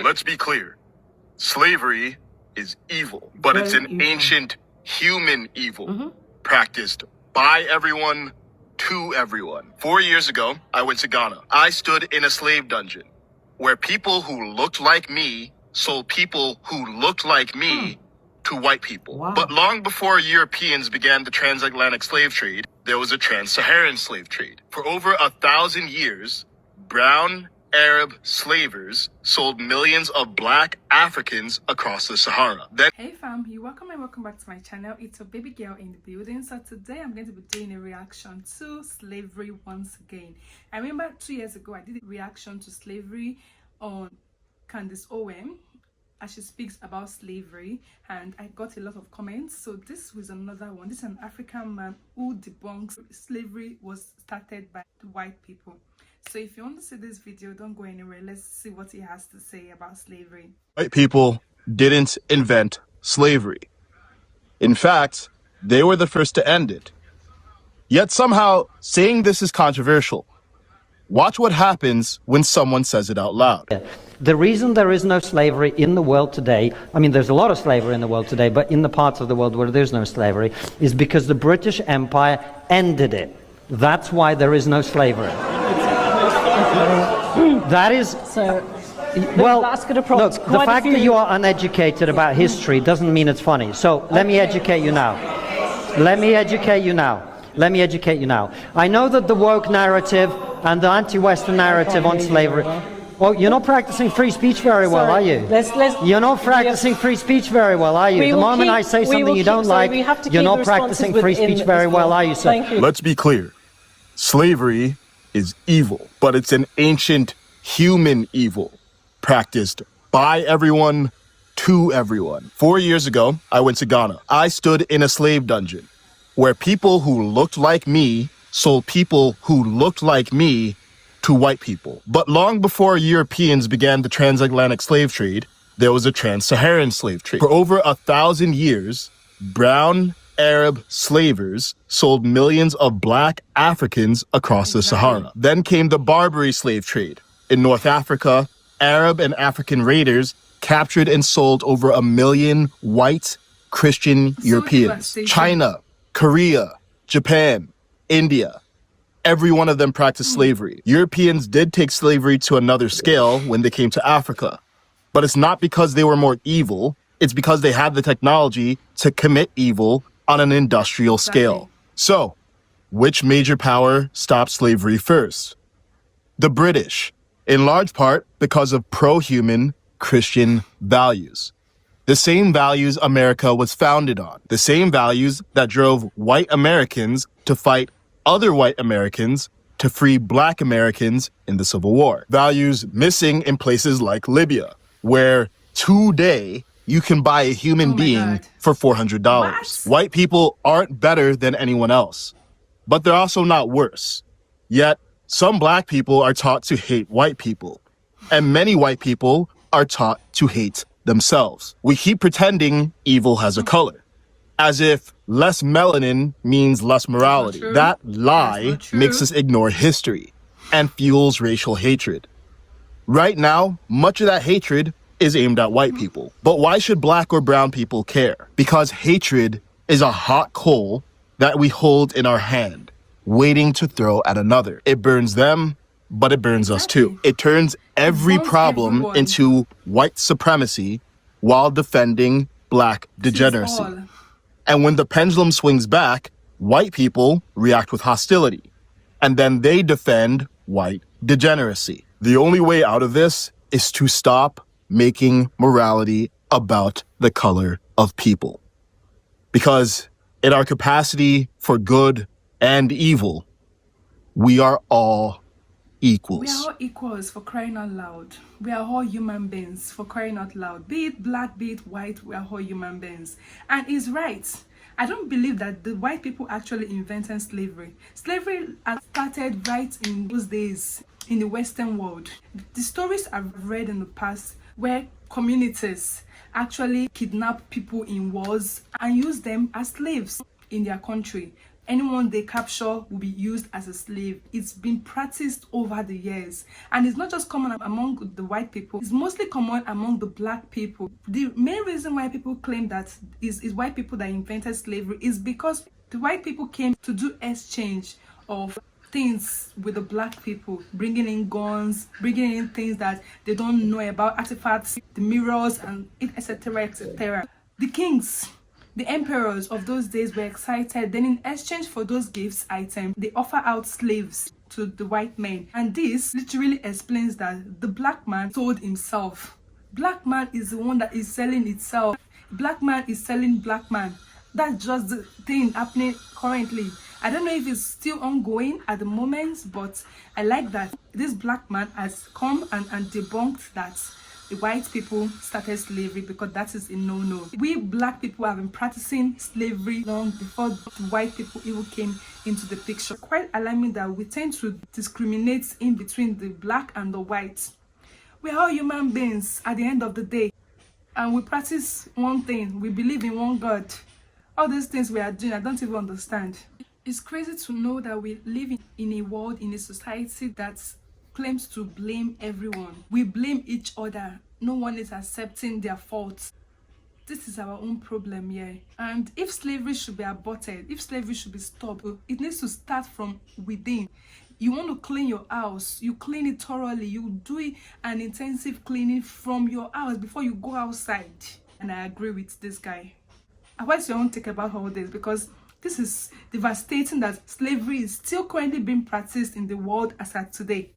Let's be clear. Slavery is evil, but it's an ancient human evil practiced by everyone to everyone. 4 years ago, I went to Ghana. I stood in a slave dungeon where people who looked like me sold people who looked like me to white people. Wow. But long before Europeans began the transatlantic slave trade, there was a trans-Saharan slave trade. For over 1,000 years, brown Arab slavers sold millions of black Africans across the Sahara. Hey fam, you're welcome and welcome back to my channel. It's a baby girl in the building. So today I'm going to be doing a reaction to slavery once again. I remember 2 years ago I did a reaction to slavery on Candace Owen as she speaks about slavery, and I got a lot of comments. So this was another one. This is an African man who debunks slavery was started by the white people. So if you want to see this video, don't go anywhere. Let's see what he has to say about slavery. White people didn't invent slavery. In fact, they were the first to end it. Yet somehow saying this is controversial. Watch what happens when someone says it out loud. The reason there is no slavery in the world today, I mean there's a lot of slavery in the world today, but in the parts of the world where there's no slavery, is because the British Empire ended it. That's why there is no slavery. That is so. Well, that's going to prompt look, the fact that you are uneducated about history doesn't mean it's funny. So let me educate you now. Let me educate you now. Let me educate you now. I know that the woke narrative and the anti-Western narrative on slavery. Well, you're not practicing free speech very well, are you? You're not practicing free speech very well, are you? The moment I say something you don't like, you're not practicing free speech very well, are you, sir? Let's be clear. Slavery is evil, but it's an ancient human evil practiced by everyone to everyone. 4 years ago, I went to Ghana. I stood in a slave dungeon where people who looked like me sold people who looked like me to white people. But long before Europeans began the transatlantic slave trade, there was a trans-Saharan slave trade. For over 1,000 years, brown Arab slavers sold millions of black Africans across the Sahara. Then came the Barbary slave trade. In North Africa, Arab and African raiders captured and sold over 1 million white Christian Europeans. China, Korea, Japan, India, every one of them practiced slavery. Europeans did take slavery to another scale when they came to Africa. But it's not because they were more evil, it's because they had the technology to commit evil on an industrial scale. So, which major power stopped slavery first? The British, in large part because of pro-human Christian values. The same values America was founded on. The same values that drove white Americans to fight other white Americans to free black Americans in the Civil War. Values missing in places like Libya, where today you can buy a human being for $400. What? White people aren't better than anyone else, but they're also not worse. Yet, some black people are taught to hate white people, and many white people are taught to hate themselves. We keep pretending evil has a color, as if less melanin means less morality. That lie makes us ignore history and fuels racial hatred. Right now, much of that hatred is aimed at white people. But why should black or brown people care? Because hatred is a hot coal that we hold in our hand, waiting to throw at another. It burns them, but it burns us too. It turns every problem into white supremacy while defending black degeneracy. And when the pendulum swings back, white people react with hostility, and then they defend white degeneracy. The only way out of this is to stop making morality about the color of people. Because in our capacity for good and evil, we are all equals. We are all equals, for crying out loud. We are all human beings, for crying out loud. Be it black, be it white, we are all human beings. And he's right. I don't believe that the white people actually invented slavery. Slavery started right in those days in the Western world. The stories I've read in the past where communities actually kidnap people in wars and use them as slaves in their country Anyone they capture will be used as a slave. It's been practiced over the years, and it's not just common among the white people, it's mostly common among the black people. The main reason why people claim that is white people that invented slavery is because the white people came to do exchange of things with the black people, bringing in guns, bringing in things that they don't know about, artifacts, the mirrors, and etc, etc. The kings, the emperors of those days were excited. Then in exchange for those gifts items, they offer out slaves to the white men. And this literally explains that the black man sold himself. Black man is the one that is selling itself. Black man is selling black man. That's just the thing happening currently. I don't know if it's still ongoing at the moment, but I like that this black man has come and debunked that the white people started slavery, because that is a no-no. We black people have been practicing slavery long before the white people even came into the picture. Quite alarming that we tend to discriminate in between the black and the white. We're all human beings at the end of the day, and we practice one thing. We believe in one God. All these things we are doing, I don't even understand. It's crazy to know that we live in a world, in a society that claims to blame everyone. We blame each other. No one is accepting their faults. This is our own problem here. And if slavery should be aborted, if slavery should be stopped, it needs to start from within. You want to clean your house, you clean it thoroughly, you do an intensive cleaning from your house before you go outside. And I agree with this guy. And what's your own take about all this? Because this is devastating that slavery is still currently being practiced in the world as at today.